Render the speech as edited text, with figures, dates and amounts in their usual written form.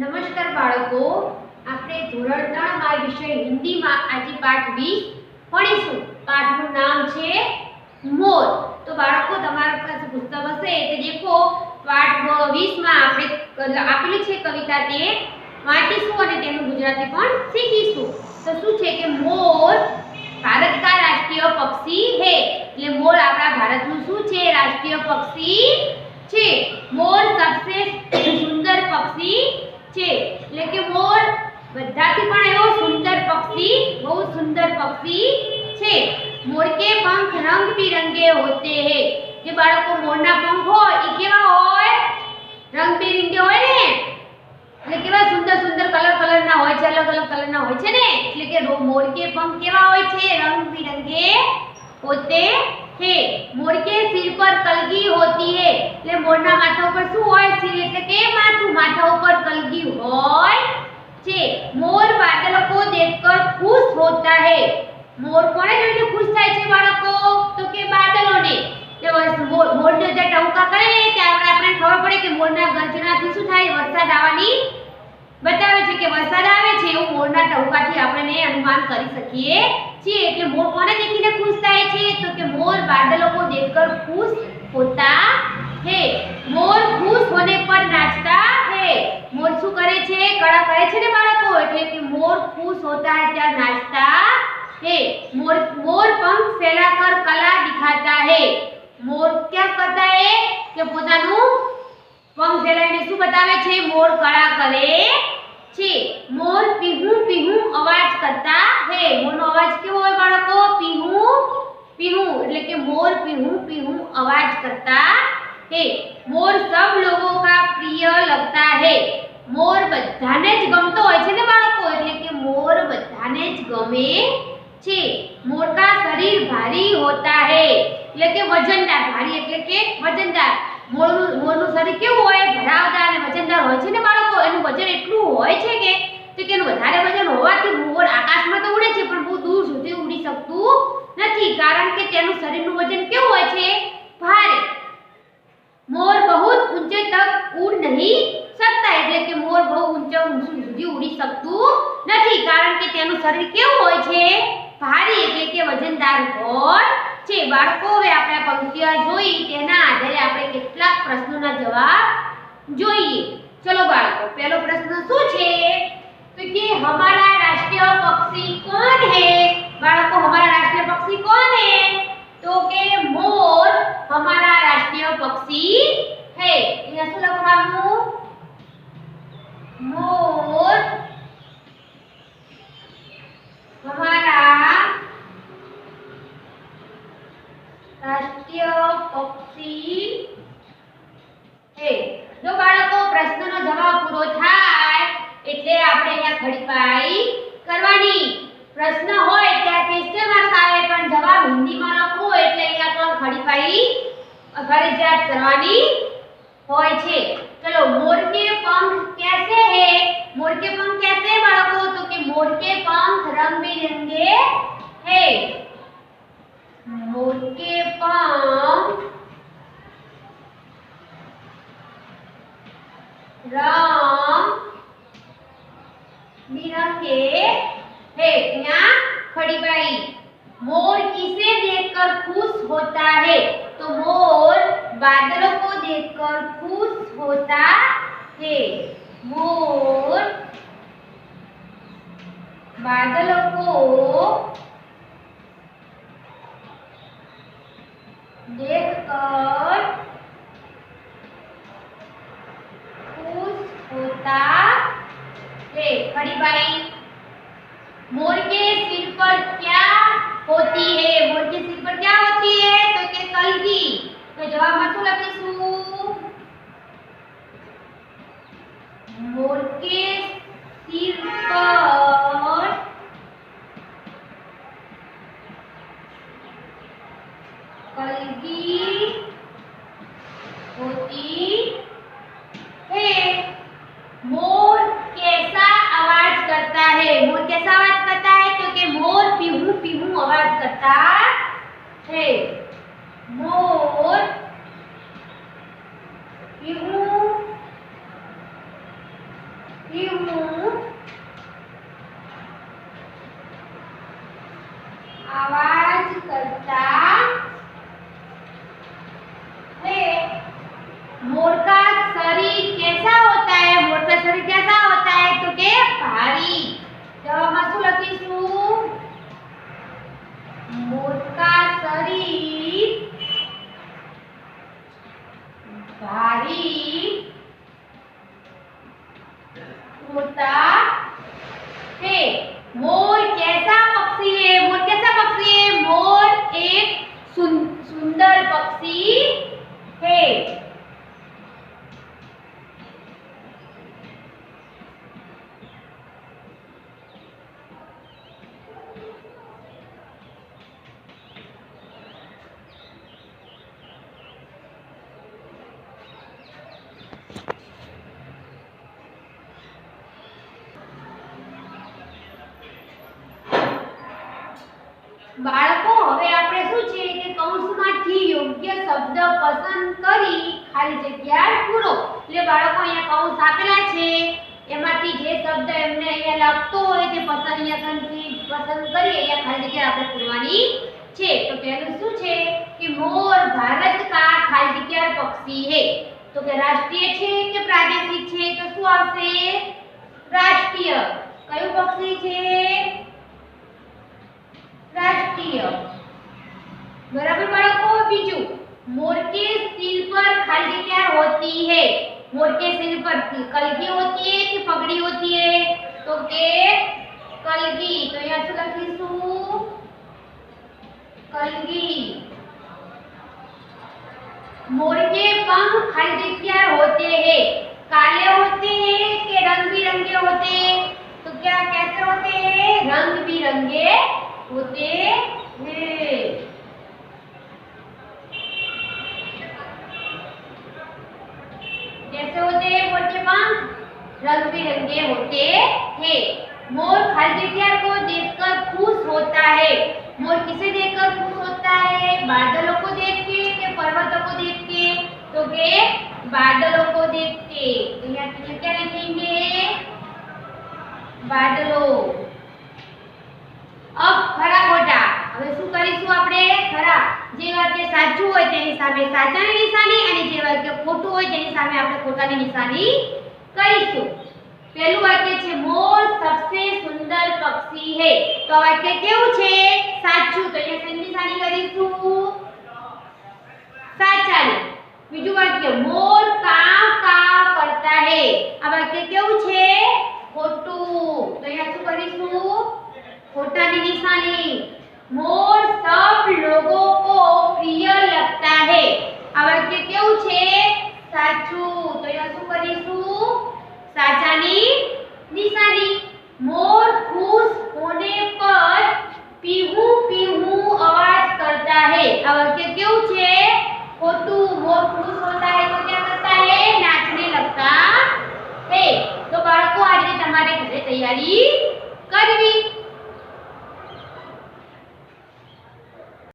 નમસ્કાર બાળકો, આપણે ધોરણ 3 માં વિષય હિન્દીમાં આજે પાઠ 20 ભણીશું. પાઠનું નામ છે મોર. તો બાળકો તમારા પાસે પુસ્તક હશે તે દેખો પાઠ 20 માં આપણે આપેલી છે કવિતા તે વાંચીશું અને તેનું ગુજરાતી પણ શીખીશું. તો શું છે કે મોર ભારત का राष्ट्रीय पक्षी है. એટલે મોર આપણા ભારતનું શું છે? રાષ્ટ્રીય પક્ષી છે. મોર सबसे સુંદર પક્ષી છે. એટલે કે મોર બધાથી પણ એવો સુંદર પક્ષી, બહુ સુંદર પક્ષી છે. मोर के पंख रंग बिरंगे होते हैं. જે બાળકો મોરના પંખ હોય એ કેવા હોય? રંગ બેરંગી હોય ને, એટલે કેવા સુંદર સુંદર કલરના હોય છે, અલગ અલગ કલરના હોય છે ને. એટલે કે મોર કે पंख કેવા હોય છે? रंग बिरंगे होते हैं. मोर के सिर पर कलगी होती है. એટલે મોરના માથા ઉપર શું હોય? સિર એટલે કે માથું, માથા ઉપર કલગી હોય છે. मोर बादलों को देखकर खुश होता है. मोर કોને જોઈને ખુશ થાય છે બાળકો? તો કે બાદલોને. મોરને જે ટહુકા કરે ને ત્યારે આપણે ખબર પડે કે મોરના ગર્જનાથી શું થાય? વરસાદ આવવાની બતાવે છે કે વરસાદ આવે છે, એવું મોરના ટહુકાથી આપણે અનુમાન કરી શકીએ છીએ. એટલે મોર કોને દેખીને ખુશ થાય છે? તો કે मोर बादलों को देखकर खुश होता है. मोर खुश होने पर नाचता है. मोर શું કરે છે? કળા કરે છે ને બાળકો. એટલે કે मोर खुश होता है ત્યાં नाचता है. मोर पंख फैलाकर कला दिखाता है. मोर क्या करता है? કે પોતાનું पंख ફેલાઈને શું બતાવે છે? મોર કળા કરે છે. मोर पीहू पीहू अवाज करता है. મોરનો અવાજ કેવો હોય બાળકો? પીહू पीहू. એટલે કે मोर पीहू पीहू आवाज करता है. मोर सब लोगों का प्रिय लगता है. मोर બધાને જ ગમતો હોય છે ને બાળકો. એટલે કે મોર બધાને જ ગમે છે. मोर का शरीर भारी होता है. એટલે કે વજનદાર. ભારી એટલે કે વજનદાર. મોરનું શરીર કેવું હોય? ભરાવદાર અને વજનદાર હોય છે ને બાળકો. એનું વજન એટલું હોય છે કે એનું વધારે વજન હોવાથી મોર આકાશમાં તો ઉડે છે પણ બહુ દૂર સુધી ઉડી શકતું નથી, કારણ કે તેનું શરીરનું વજન કેવું હોય છે? ભારે. मोर बहुत ऊंचे तक उड़ नहीं सकता. એટલે કે મોર બહુ ઊંચા સુધી ઉડી શકતું નથી, કારણ કે તેનું શરીર કેવું હોય છે? ભારી એટલે કે વજનદાર હોય છે. બાળકો, હવે આપણે આ પંક્તિઓ જોઈ તેના આધારે આપણે કેટલાક પ્રશ્નોના જવાબ જોઈએ. ચલો બાળકો, પહેલો પ્રશ્ન શું છે? तो कि हमारा राष्ट्रीय पक्षी कौन है? बाळको, हमारा राष्ट्रीय पक्षी कौन है? तो के मोर हमारा राष्ट्रीय पक्षी है. यहाँ શું લખવાનું? मोर हमारा राष्ट्रीय पक्षी है. જો બાળકો પ્રશ્નનો જવાબ પૂરો થાય એટલે આપણે અહીંયા ખડીપાઈ કરવાની. પ્રશ્ન હોય ત્યાં ક્વેશ્ચન માર્ક આવે પણ જવાબ હિન્દીમાં લખવો એટલે અહીંયા તો ખડીપાઈ ફરજિયાત કરવાની હોય છે. ચલો, मोर के पंख कैसे है? मोर के पंख कैसे है बाળકો? तो कि मोर के पंख रंग बिरंगे है. मोर के पंख रंग बिरंगे है. यहाँ खड़ी बाई. मोर किसे देखकर खुश होता है? तो मोर बादलों को देखकर खुश होता है. मोर बादलों को देखकर खुश होता है. खड़ी बाई. मोर के सिर पर क्या होती है? मोर के सिर पर क्या होती है? तो के कलगी. तो जवाब में શું લખીશું? मोर के सिर पर कलगी होती है. मोर कैसा आवाज करता है? मोर कैसा आवाज करता है? तो कि मोर पीहू पीहू आवाज करता है. मोर पीहू पीहू आवाज करता है। मोर का शरीर कैसा होता है? मोर का शरीर कैसा होता है? तो के भारी। तो हम શું લખીશું? मोर का शरीर भारी होता है। मोर कैसा पक्षी है? मोर कैसा पक्षी है? मोर एक सुंदर पक्षी है। બાળકો હવે આપણે શું છે કે કૌંસમાંથી યોગ્ય શબ્દ પસંદ કરી ખાલી જગ્યા પૂરો। એટલે બાળકો અહીંયા કૌંસ આપેલા છે એમાંથી જે શબ્દ એમને અહીંયા લાગતો હોય તે પસંદ કરી અહીંયા ખાલી જગ્યા આપણે પૂરવાની છે। તો પહેલું શું છે કે મોર ભારત का ખાલી જગ્યા પક્ષી है। તો કે રાષ્ટ્રીય છે કે પ્રાદેશિક છે? તો શું આવશે? રાષ્ટ્રીય। કયું પક્ષી છે? राष्ट्रीय। बराबर बाळको। बीजू मोर के सिर पर खाली जगह होती है। मोर के सिर पर कलगी होती है कि पगड़ी होती है? तो के कलगी। तो यहाँ से लखीशु कलगी। मोर के पंख खाली जगह होते हैं। काले होते हैं कि रंग बिरंगे होते हैं? तो क्या कैसे होते हैं? रंग बिरंगे होते हैं। कैसे होते हैं मोर के पंख? रंग बिरंगे होते हैं। मोर खाली जगह को देखकर खुश होता है। मोर किसे देखकर खुश होता है? बादलों को देख के कि पर्वतों को देख के? तो के बादलों को देख के। तो यहाँ क्या लिखेंगे? बादलों। अब खरा खोटा। હવે શું કરીશું આપણે? ખરા જે વાક્ય સાચું હોય તેની સામે સાચાની નિશાની અને જે વાક્ય ખોટું હોય તેની સામે આપણે ખોટાની નિશાની કરીશું। પહેલું વાક્ય છે મોર सबसे सुंदर पक्षी है। તો આ વાક્ય કેવું છે? સાચું। તો અહીંયા શેની નિશાની કરીશું? સાચાની। બીજું વાક્ય મોર કાવ કાવ કરતા है। આ વાક્ય કેવું છે? ખોટું। તો અહીંયા શું કરીશું? खोटानी निशानी। मोर सब लोगों को प्रिय लगता है। आ वाक्य केवुं छे? साचुं। तो यहाँ शुं करीशुं? साचानी निशानी। मोर खुश होने पर पीहू पीहू आवाज करता है। आ वाक्य केवुं छे? खोटुं। मोर खुश होता है तो क्या करता है? नाचने लगता है। तो बाळको आ रीते तमारे घरे तैयारी